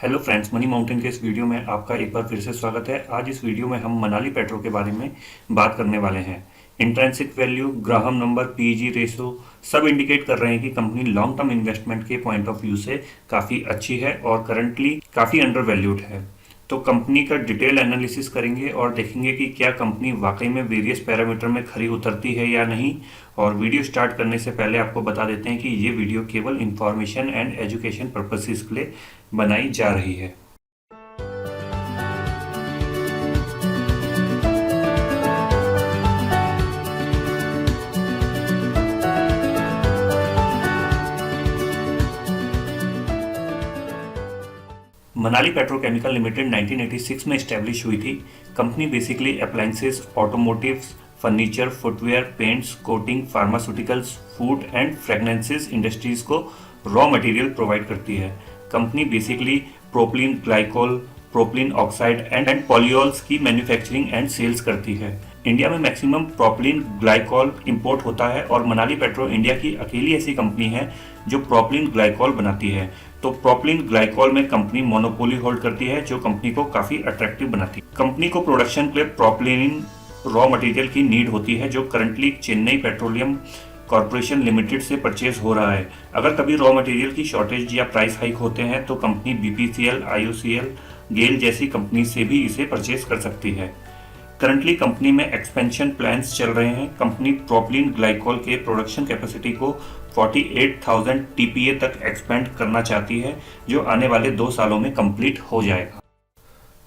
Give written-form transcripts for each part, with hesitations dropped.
Hello friends, money mountain के इस video में आपका एक बार फिर से स्वागत है। आज इस वीडियो में हम मनाली पेट्रो के बारे में बात करने वाले हैं। Intrinsic value, Graham number, PG ratio सब इंडिकेट कर रहे हैं कि कंपनी लॉन्ग टर्म इन्वेस्टमेंट के पॉइंट ऑफ व्यू से काफ़ी अच्छी है और करंटली काफ़ी अंडर वैल्यूड है। तो कंपनी का डिटेल एनालिसिस करेंगे और देखेंगे कि क्या कंपनी वाकई में वेरियस पैरामीटर में खरी उतरती है या नहीं। और वीडियो स्टार्ट करने से पहले आपको बता देते हैं कि ये वीडियो केवल इंफॉर्मेशन एंड एजुकेशन पर्पसेस के लिए बनाई जा रही है। मनाली पेट्रोकेमिकल लिमिटेड 1986 में इस्टेब्लिश हुई थी। Company basically appliances, automotives, furniture, footwear, paints, coating, pharmaceuticals, food and fragrances industries को रॉ मटेरियल प्रोवाइड करती है। Company basically propylene glycol, propylene oxide and polyols की मैन्युफैक्चरिंग एंड सेल्स करती है। इंडिया में मैक्सिमम प्रोपिलीन ग्लाइकोल इंपोर्ट होता है और मनाली पेट्रो इंडिया की अकेली ऐसी कंपनी है जो प्रोपिलीन ग्लाइकोल बनाती है। तो प्रोपिलीन ग्लाइकोल में कंपनी मोनोपोली होल्ड करती है, जो कंपनी को काफी अट्रैक्टिव बनाती है। कंपनी को प्रोडक्शन के लिए प्रोपिलीन रॉ मटेरियल की नीड होती है, जो currently Chennai petroleum corporation limited से परचेज हो रहा है। अगर कभी रॉ मटेरियल की शॉर्टेज या प्राइस हाइक होते हैं तो कंपनी बीपीसीएल, आईओसीएल, गेल जैसी कंपनी से भी इसे परचेज कर सकती है। करंटली कंपनी में एक्सपेंशन प्लान्स चल रहे हैं। कंपनी प्रोपिलीन ग्लाइकोल के प्रोडक्शन कैपेसिटी को 48,000 टीपीए तक एक्सपेंड करना चाहती है, जो आने वाले 2 सालों में कंप्लीट हो जाएगा।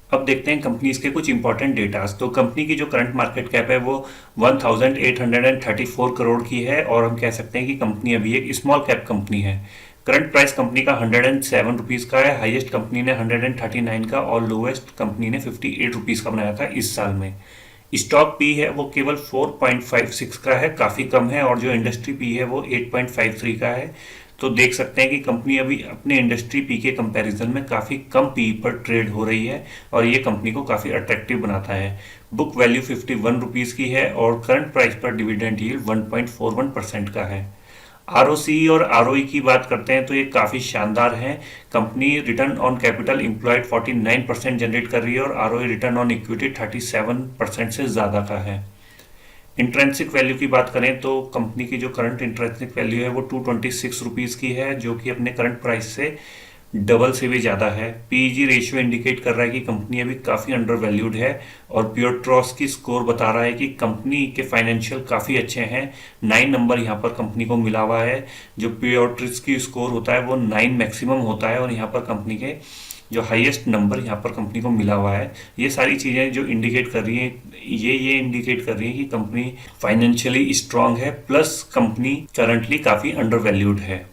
अब देखते हैं कंपनीज के कुछ इंपॉर्टेंट डेटास। तो कंपनी की जो करंट मार्केट कैप है वो 1834 करोड़ की है और हम कह सकते हैं कि कंपनी अभी एक स्मॉल कैप कंपनी है। करंट प्राइस कंपनी का 107 रुपीज़ का है। हाईएस्ट कंपनी ने 139 का और लोवेस्ट कंपनी ने 58 रुपीज़ का बनाया था इस साल में। स्टॉक पी है वो केवल 4.56 का है, काफ़ी कम है। और जो इंडस्ट्री पी है वो 8.53 का है। तो देख सकते हैं कि कंपनी अभी अपने इंडस्ट्री पी के कंपैरिजन में काफ़ी कम पी पर ट्रेड हो रही है और ये कंपनी को काफ़ी अट्रैक्टिव बनाता है। बुक वैल्यू 51 रुपीज़ की है और करंट प्राइस पर डिविडेंड यील्ड 1.41% का है। आरओसी और आरओई की बात करते हैं तो ये काफ़ी शानदार है। Company return on capital employed 49% generate कर रही है और आरओई रिटर्न ऑन इक्विटी 37% से ज़्यादा का है। इंट्रेंसिक वैल्यू की बात करें तो कंपनी की जो करंट इंट्रेंसिक वैल्यू है वो 226 रुपीज़ की है, जो कि अपने करंट प्राइस से डबल से भी ज़्यादा है। पीजी रेशियो इंडिकेट कर रहा है कि कंपनी अभी काफ़ी अंडर वैल्यूड है और प्योट्रॉस की स्कोर बता रहा है कि कंपनी के फाइनेंशियल काफ़ी अच्छे हैं। 9 नंबर यहाँ पर कंपनी को मिला हुआ है। जो प्योट्रिस की स्कोर होता है वो 9 मैक्सिमम होता है और यहाँ पर कंपनी के जो हाईएस्ट नंबर यहाँ पर कंपनी को मिला हुआ है। ये सारी चीज़ें जो इंडिकेट कर रही हैं ये इंडिकेट कर रही है कि कंपनी फाइनेंशियली स्ट्रांग है, प्लस कंपनी करंटली काफ़ी अंडर वैल्यूड है।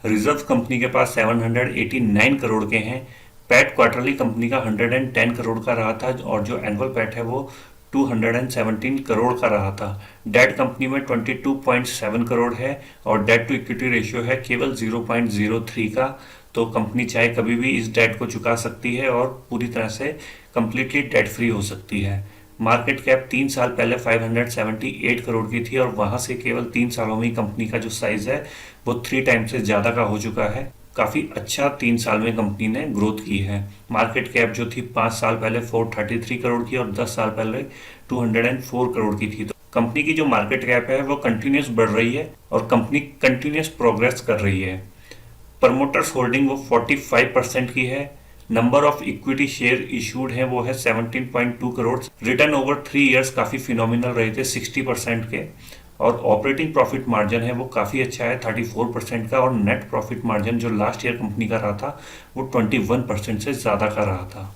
रिजर्व कंपनी के पास 789 करोड़ के हैं। पैट क्वार्टरली कंपनी का 110 करोड़ का रहा था और जो एनुअल पैट है वो 217 करोड़ का रहा था। डेट कंपनी में 22.7 करोड़ है और डेट टू इक्विटी रेशियो है केवल 0.03 का। तो कंपनी चाहे कभी भी इस डेट को चुका सकती है और पूरी तरह से कंप्लीटली डेट फ्री हो सकती है। मार्केट कैप 3 साल पहले 578 करोड़ की थी और वहां से केवल 3 सालों में ही कंपनी का जो साइज है वो 3 टाइम से ज़्यादा का हो चुका है। काफ़ी अच्छा 3 साल में कंपनी ने ग्रोथ की है। मार्केट कैप जो थी 5 साल पहले 433 करोड़ की और 10 साल पहले 204 करोड़ की थी। तो कंपनी की जो मार्केट कैप है वो कंटिन्यूस बढ़ रही है और कंपनी कंटिन्यूस प्रोग्रेस कर रही है। प्रमोटर्स होल्डिंग वो 45% की है। Number of equity share issued है वो है 17.2 करोड़। रिटर्न ओवर 3 इयर्स काफ़ी फिनोमिनल रहे थे 60% के। और ऑपरेटिंग प्रॉफिट मार्जिन है वो काफ़ी अच्छा है 34% का और नेट प्रॉफिट मार्जिन जो लास्ट ईयर कंपनी का रहा था वो 21% से ज़्यादा का रहा था।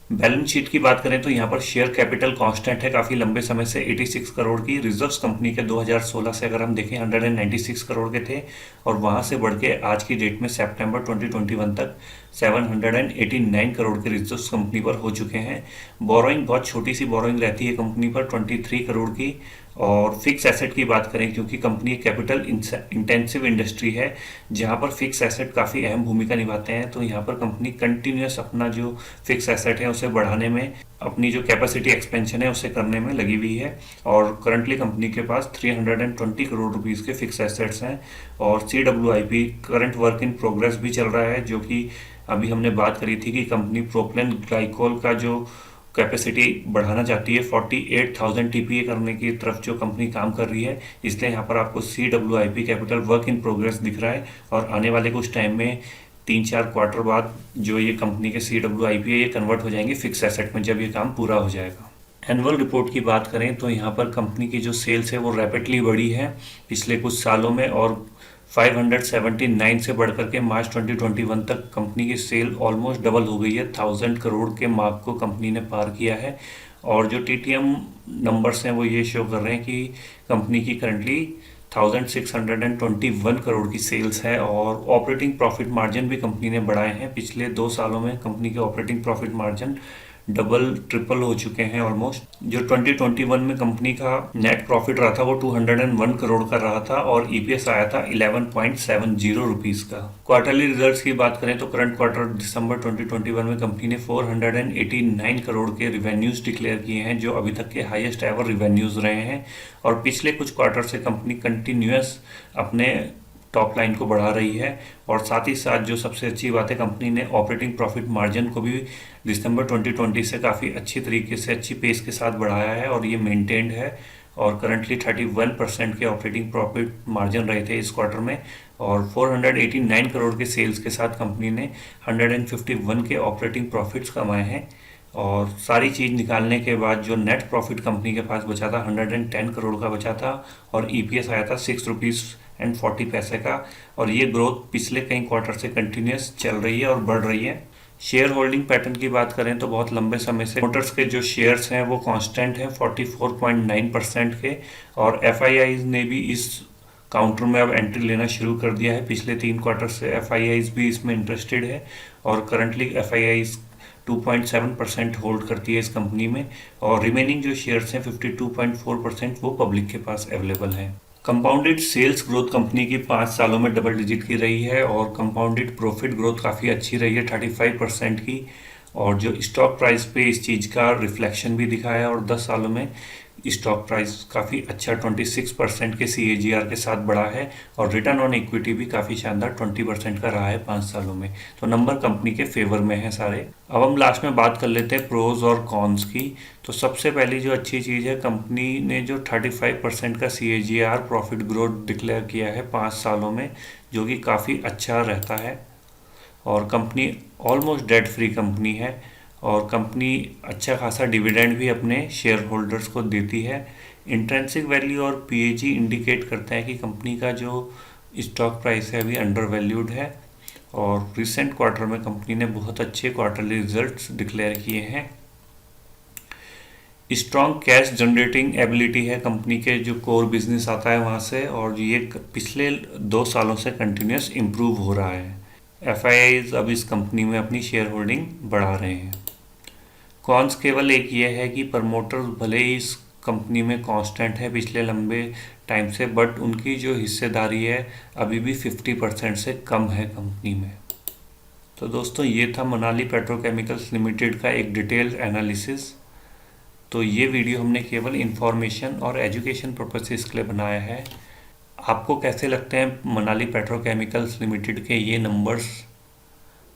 बैलेंस शीट की बात करें तो यहाँ पर शेयर कैपिटल कांस्टेंट है काफ़ी लंबे समय से 86 करोड़ की। रिजर्व्स कंपनी के 2016 से अगर हम देखें 196 करोड़ के थे और वहाँ से बढ़ के आज की डेट में सितंबर 2021 तक 789 करोड़ के रिजर्व्स कंपनी पर हो चुके हैं। बोरोइंग बहुत छोटी सी बोरोइंग रहती है कंपनी पर 23 करोड़ की। और फिक्स एसेट की बात करें, क्योंकि कंपनी कैपिटल इंटेंसिव इंडस्ट्री है जहां पर फिक्स एसेट काफ़ी अहम भूमिका निभाते हैं, तो यहां पर कंपनी कंटिन्यूस अपना जो फिक्स एसेट है उसे बढ़ाने में, अपनी जो कैपेसिटी एक्सपेंशन है उसे करने में लगी हुई है। और करंटली कंपनी के पास 320 करोड़ रुपीस के फिक्स एसेट्स हैं और CWIP current work in progress भी चल रहा है, जो कि अभी हमने बात करी थी कि कंपनी प्रोपिलीन ग्लाइकोल का जो कैपेसिटी बढ़ाना चाहती है 48,000 टीपीए करने की तरफ जो कंपनी काम कर रही है, इसलिए यहाँ पर आपको CWIP capital work in progress दिख रहा है। और आने वाले कुछ टाइम में 3-4 क्वार्टर बाद जो ये कंपनी के CWIP है ये कन्वर्ट हो जाएंगे फिक्स एसेट में जब ये काम पूरा हो जाएगा। एनुअल रिपोर्ट की बात करें तो यहाँ पर कंपनी की जो सेल्स है वो रैपिडली बढ़ी है पिछले कुछ सालों में, और 579 से बढ़कर के मार्च 2021 तक कंपनी की सेल ऑलमोस्ट डबल हो गई है। 1000 करोड़ के मार्क को कंपनी ने पार किया है। और जो TTM नंबर्स हैं वो ये शो कर रहे हैं कि कंपनी की करंटली 1621 करोड़ की सेल्स है। और ऑपरेटिंग प्रॉफिट मार्जिन भी कंपनी ने बढ़ाए हैं। पिछले 2 सालों में कंपनी के operating profit margin double triple हो चुके हैं ऑलमोस्ट। जो 2021 में कंपनी का नेट प्रॉफिट रहा था वो 201 करोड़ का रहा था और EPS आया था 11.70 रुपीस का। क्वार्टरली रिजल्ट्स की बात करें तो करंट क्वार्टर दिसंबर 2021 में कंपनी ने 489 करोड़ के रिवेन्यूज डिक्लेयर किए हैं, जो अभी तक के हाईएस्ट एवर रिवेन्यूज रहे हैं। और पिछले कुछ क्वार्टर से कंपनी कंटिन्यूअस अपने टॉप लाइन को बढ़ा रही है। और साथ ही साथ जो सबसे अच्छी बात है, कंपनी ने ऑपरेटिंग प्रॉफिट मार्जिन को भी दिसंबर 2020 से काफ़ी अच्छी तरीके से अच्छी पेस के साथ बढ़ाया है और ये मेंटेन्ड है। और करंटली 31% के ऑपरेटिंग प्रॉफिट मार्जिन रहे थे इस क्वार्टर में। और 489 करोड़ के सेल्स के साथ कंपनी ने 151 के ऑपरेटिंग प्रॉफिट्स कमाए हैं। और सारी चीज़ निकालने के बाद जो नेट प्रॉफिट कंपनी के पास बचा था 110 करोड़ का बचा था और EPS आया था 6.40 का। और ये ग्रोथ पिछले कई क्वार्टर से कंटिन्यूस चल रही है और बढ़ रही है। शेयर होल्डिंग पैटर्न की बात करें तो बहुत लंबे समय से मोटर्स के जो शेयर्स हैं वो कांस्टेंट हैं 44.9% के। और FIIs ने भी इस काउंटर में अब एंट्री लेना शुरू कर दिया है। पिछले 3 क्वार्टर से FIIs भी इसमें इंटरेस्टेड है और करंटली FIIs 2.7% होल्ड करती है इस कंपनी में। और रिमेनिंग जो शेयर्स हैं 52.4% वो पब्लिक के पास अवेलेबल हैं। कंपाउंडेड सेल्स ग्रोथ कंपनी की 5 सालों में डबल डिजिट की रही है और कंपाउंडेड प्रॉफिट ग्रोथ काफ़ी अच्छी रही है 35% की। और जो स्टॉक प्राइस पे इस चीज़ का रिफ्लेक्शन भी दिखा है और 10 सालों में स्टॉक प्राइस काफ़ी अच्छा 26% के CAGR के साथ बढ़ा है। और रिटर्न ऑन इक्विटी भी काफ़ी शानदार 20% का रहा है 5 सालों में। तो नंबर कंपनी के फेवर में है सारे। अब हम लास्ट में बात कर लेते हैं प्रोज और कॉन्स की। तो सबसे पहली जो अच्छी चीज़ है, कंपनी ने जो 35% का CAGR प्रॉफिट ग्रोथ डिक्लेयर किया है 5 सालों में, जो कि काफ़ी अच्छा रहता है। और company almost debt free company है और कंपनी अच्छा खासा डिविडेंड भी अपने शेयर होल्डर्स को देती है। इंट्रिंसिक वैल्यू और PAG इंडिकेट करते हैं कि कंपनी का जो स्टॉक प्राइस है अभी अंडर वैल्यूड है। और रिसेंट क्वार्टर में कंपनी ने बहुत अच्छे क्वार्टरली रिजल्ट्स डिक्लेयर किए हैं। स्ट्रॉन्ग कैश जनरेटिंग एबिलिटी है कंपनी के, जो कोर बिजनेस आता है वहाँ से, और ये पिछले 2 सालों से कंटिन्यूस इम्प्रूव हो रहा है। FIIs अब इस कंपनी में अपनी शेयर होल्डिंग बढ़ा रहे हैं। कॉन्स केवल एक ये है कि प्रमोटर्स भले ही इस कंपनी में कांस्टेंट है पिछले लंबे टाइम से, बट उनकी जो हिस्सेदारी है अभी भी 50% से कम है कंपनी में। तो दोस्तों ये था मनाली पेट्रोकेमिकल्स लिमिटेड का एक डिटेल्ड एनालिसिस। तो ये वीडियो हमने केवल इन्फॉर्मेशन और एजुकेशन पर्पसेस के लिए बनाया है। आपको कैसे लगते हैं मनाली पेट्रोकेमिकल्स लिमिटेड के ये नंबर्स,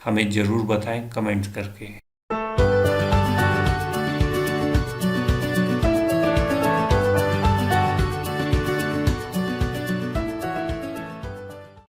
हमें ज़रूर बताएं कमेंट्स करके।